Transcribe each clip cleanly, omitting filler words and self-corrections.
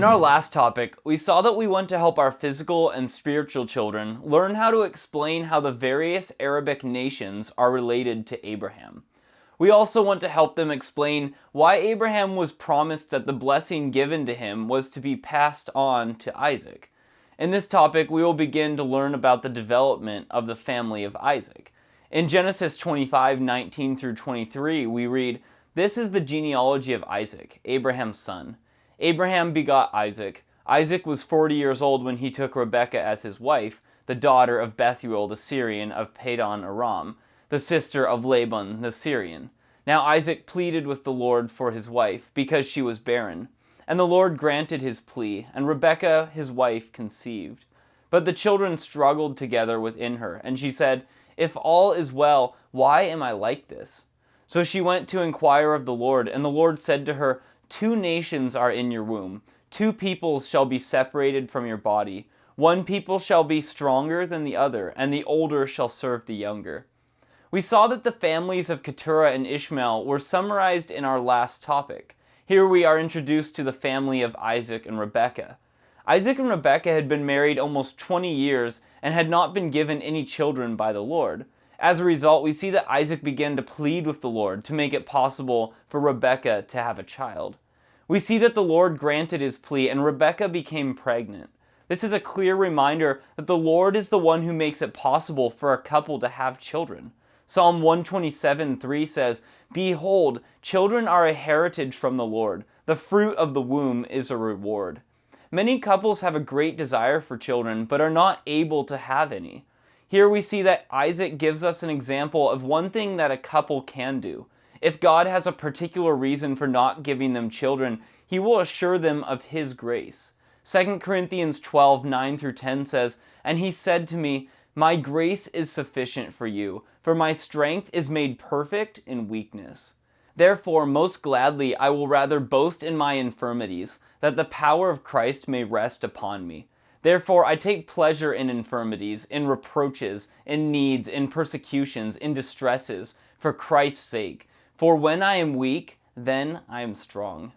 In our last topic, we saw that we want to help our physical and spiritual children learn how to explain how the various Arabic nations are related to Abraham. We also want to help them explain why Abraham was promised that the blessing given to him was to be passed on to Isaac. In this topic, we will begin to learn about the development of the family of Isaac. In Genesis 25:19 through 23, we read, "This is the genealogy of Isaac, Abraham's son. Abraham begot Isaac. Isaac was 40 years old when he took Rebekah as his wife, the daughter of Bethuel the Syrian of Padan Aram, the sister of Laban the Syrian. Now Isaac pleaded with the Lord for his wife, because she was barren. And the Lord granted his plea, and Rebekah his wife conceived. But the children struggled together within her, and she said, 'If all is well, why am I like this?' So she went to inquire of the Lord, and the Lord said to her, 'Two nations are in your womb. Two peoples shall be separated from your body. One people shall be stronger than the other, and the older shall serve the younger.'" We saw that the families of Keturah and Ishmael were summarized in our last topic. Here we are introduced to the family of Isaac and Rebekah. Isaac and Rebekah had been married almost 20 years and had not been given any children by the Lord. As a result, we see that Isaac began to plead with the Lord to make it possible for Rebekah to have a child. We see that the Lord granted his plea and Rebekah became pregnant. This is a clear reminder that the Lord is the one who makes it possible for a couple to have children. Psalm 127:3 says, "Behold, children are a heritage from the Lord. The fruit of the womb is a reward." Many couples have a great desire for children, but are not able to have any. Here we see that Isaac gives us an example of one thing that a couple can do. If God has a particular reason for not giving them children, he will assure them of his grace. 2 Corinthians 12:9 through 10 says, "And he said to me, 'My grace is sufficient for you, for my strength is made perfect in weakness.' Therefore, most gladly I will rather boast in my infirmities, that the power of Christ may rest upon me. Therefore I take pleasure in infirmities, in reproaches, in needs, in persecutions, in distresses, for Christ's sake. For when I am weak, then I am strong."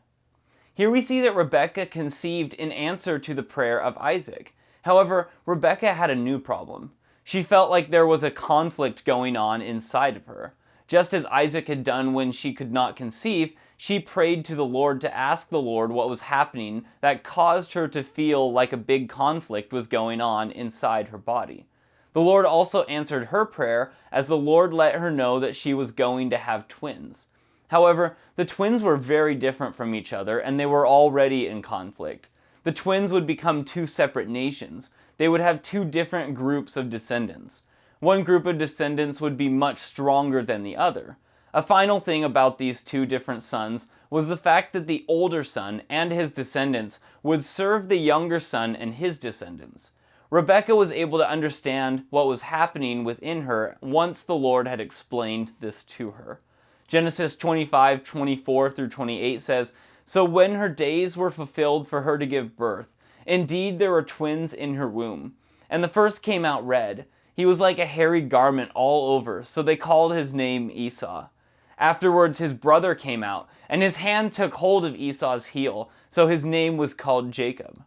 Here we see that Rebekah conceived in answer to the prayer of Isaac. However, Rebekah had a new problem. She felt like there was a conflict going on inside of her. Just as Isaac had done when she could not conceive, she prayed to the Lord to ask the Lord what was happening that caused her to feel like a big conflict was going on inside her body. The Lord also answered her prayer as the Lord let her know that she was going to have twins. However, the twins were very different from each other and they were already in conflict. The twins would become two separate nations. They would have two different groups of descendants. One group of descendants would be much stronger than the other. A final thing about these two different sons was the fact that the older son and his descendants would serve the younger son and his descendants. Rebekah was able to understand what was happening within her once the Lord had explained this to her. Genesis 25:24 through 28 says, "So when her days were fulfilled for her to give birth, indeed there were twins in her womb. And the first came out red. He was like a hairy garment all over, so they called his name Esau. Afterwards his brother came out, and his hand took hold of Esau's heel, so his name was called Jacob.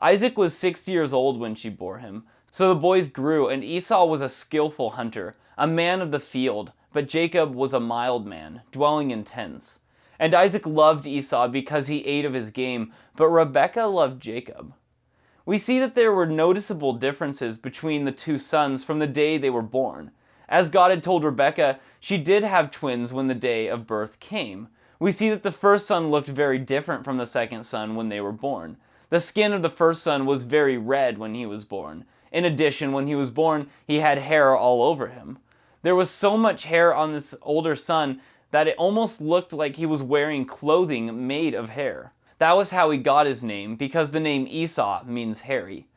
Isaac was 60 years old when she bore him. So the boys grew, and Esau was a skillful hunter, a man of the field, but Jacob was a mild man, dwelling in tents. And Isaac loved Esau because he ate of his game, but Rebekah loved Jacob." We see that there were noticeable differences between the two sons from the day they were born. As God had told Rebekah, she did have twins when the day of birth came. We see that the first son looked very different from the second son when they were born. The skin of the first son was very red when he was born. In addition, when he was born, he had hair all over him. There was so much hair on this older son that it almost looked like he was wearing clothing made of hair. That was how he got his name, because the name Esau means hairy.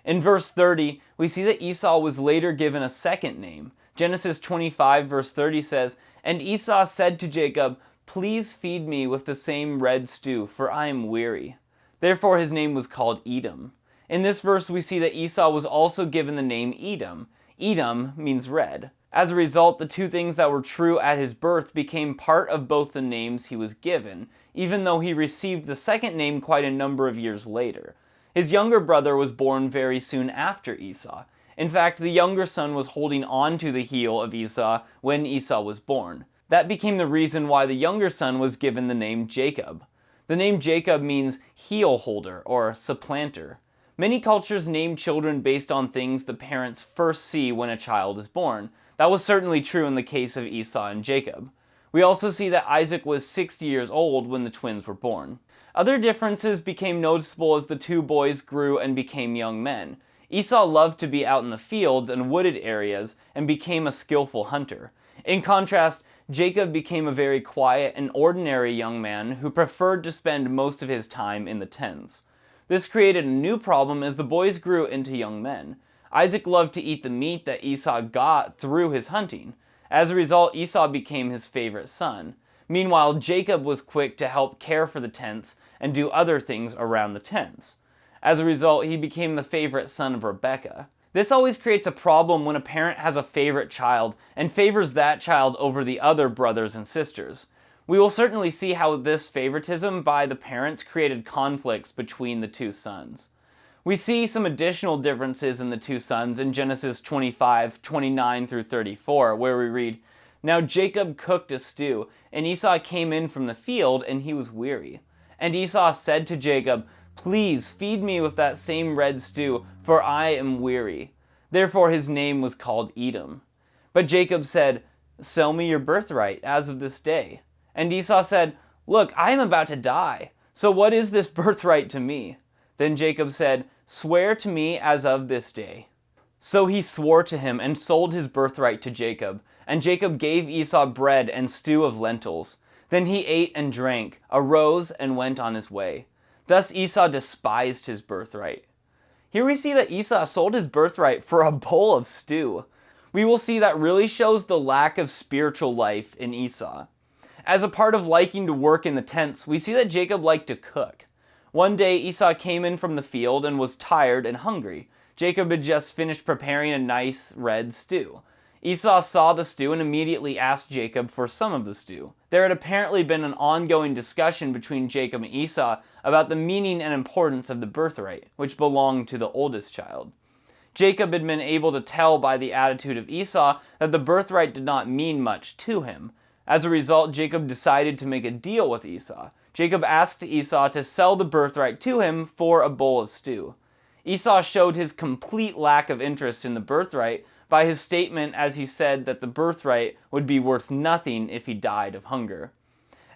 In verse 30, we see that Esau was later given a second name. Genesis 25 verse 30 says, "And Esau said to Jacob, 'Please feed me with the same red stew, for I am weary.' Therefore his name was called Edom." In this verse we see that Esau was also given the name Edom. Edom means red. As a result, the two things that were true at his birth became part of both the names he was given, even though he received the second name quite a number of years later. His younger brother was born very soon after Esau. In fact, the younger son was holding on to the heel of Esau when Esau was born. That became the reason why the younger son was given the name Jacob. The name Jacob means heel holder or supplanter. Many cultures name children based on things the parents first see when a child is born. That was certainly true in the case of Esau and Jacob. We also see that Isaac was 60 years old when the twins were born. Other differences became noticeable as the two boys grew and became young men. Esau loved to be out in the fields and wooded areas and became a skillful hunter. In contrast, Jacob became a very quiet and ordinary young man who preferred to spend most of his time in the tents. This created a new problem as the boys grew into young men. Isaac loved to eat the meat that Esau got through his hunting. As a result, Esau became his favorite son. Meanwhile, Jacob was quick to help care for the tents and do other things around the tents. As a result, he became the favorite son of Rebekah. This always creates a problem when a parent has a favorite child and favors that child over the other brothers and sisters. We will certainly see how this favoritism by the parents created conflicts between the two sons. We see some additional differences in the two sons in Genesis 25:29 through 34, where we read, "Now Jacob cooked a stew, and Esau came in from the field, and he was weary. And Esau said to Jacob, 'Please feed me with that same red stew, for I am weary.' Therefore his name was called Edom. But Jacob said, 'Sell me your birthright as of this day.' And Esau said, 'Look, I am about to die, so what is this birthright to me?' Then Jacob said, 'Swear to me as of this day.' So he swore to him and sold his birthright to Jacob. And Jacob gave Esau bread and stew of lentils. Then he ate and drank, arose and went on his way. Thus Esau despised his birthright." Here we see that Esau sold his birthright for a bowl of stew. We will see that really shows the lack of spiritual life in Esau. As a part of liking to work in the tents, we see that Jacob liked to cook. One day Esau came in from the field and was tired and hungry. Jacob had just finished preparing a nice red stew. Esau saw the stew and immediately asked Jacob for some of the stew. There had apparently been an ongoing discussion between Jacob and Esau about the meaning and importance of the birthright, which belonged to the oldest child. Jacob had been able to tell by the attitude of Esau that the birthright did not mean much to him. As a result, Jacob decided to make a deal with Esau. Jacob asked Esau to sell the birthright to him for a bowl of stew. Esau showed his complete lack of interest in the birthright by his statement as he said that the birthright would be worth nothing if he died of hunger.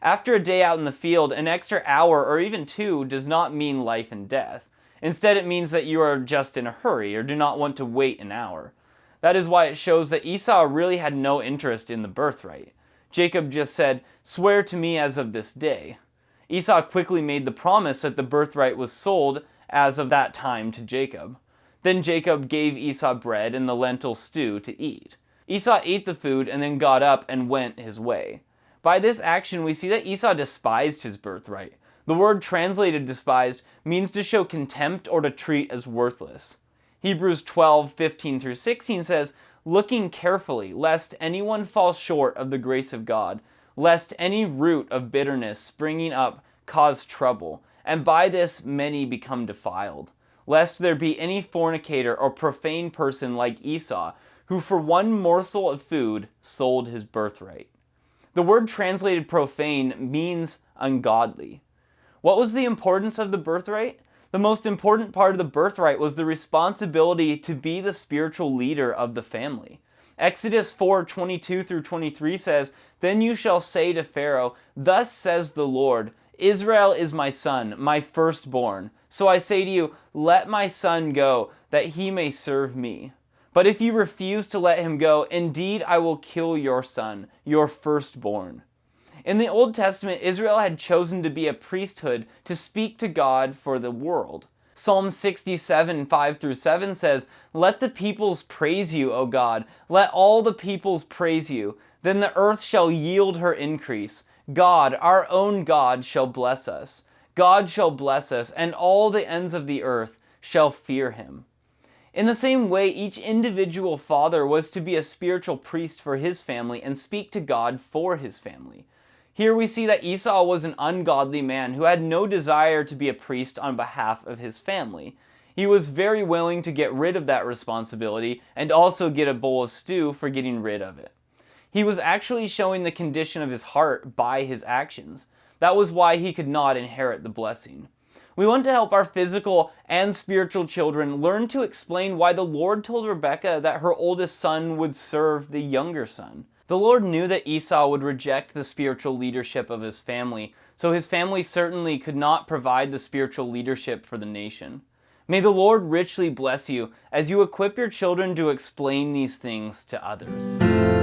After a day out in the field, an extra hour or even two does not mean life and death. Instead, it means that you are just in a hurry or do not want to wait an hour. That is why it shows that Esau really had no interest in the birthright. Jacob just said, "Swear to me as of this day." Esau quickly made the promise that the birthright was sold as of that time to Jacob. Then Jacob gave Esau bread and the lentil stew to eat. Esau ate the food and then got up and went his way. By this action, we see that Esau despised his birthright. The word translated despised means to show contempt or to treat as worthless. Hebrews 12:15 through 16 says, "Looking carefully, lest anyone fall short of the grace of God, lest any root of bitterness springing up cause trouble, and by this many become defiled. Lest there be any fornicator or profane person like Esau, who for one morsel of food sold his birthright." The word translated profane means ungodly. What was the importance of the birthright? The most important part of the birthright was the responsibility to be the spiritual leader of the family. Exodus 4:22 through 23 says, "Then you shall say to Pharaoh, 'Thus says the Lord, Israel is my son, my firstborn. So I say to you, let my son go, that he may serve me. But if you refuse to let him go, indeed I will kill your son, your firstborn.'" In the Old Testament, Israel had chosen to be a priesthood to speak to God for the world. Psalm 67:5 through 7 says, "Let the peoples praise you, O God. Let all the peoples praise you. Then the earth shall yield her increase. God, our own God, shall bless us. God shall bless us, and all the ends of the earth shall fear him." In the same way, each individual father was to be a spiritual priest for his family and speak to God for his family. Here we see that Esau was an ungodly man who had no desire to be a priest on behalf of his family. He was very willing to get rid of that responsibility and also get a bowl of stew for getting rid of it. He was actually showing the condition of his heart by his actions. That was why he could not inherit the blessing. We want to help our physical and spiritual children learn to explain why the Lord told Rebekah that her oldest son would serve the younger son. The Lord knew that Esau would reject the spiritual leadership of his family, so his family certainly could not provide the spiritual leadership for the nation. May the Lord richly bless you as you equip your children to explain these things to others.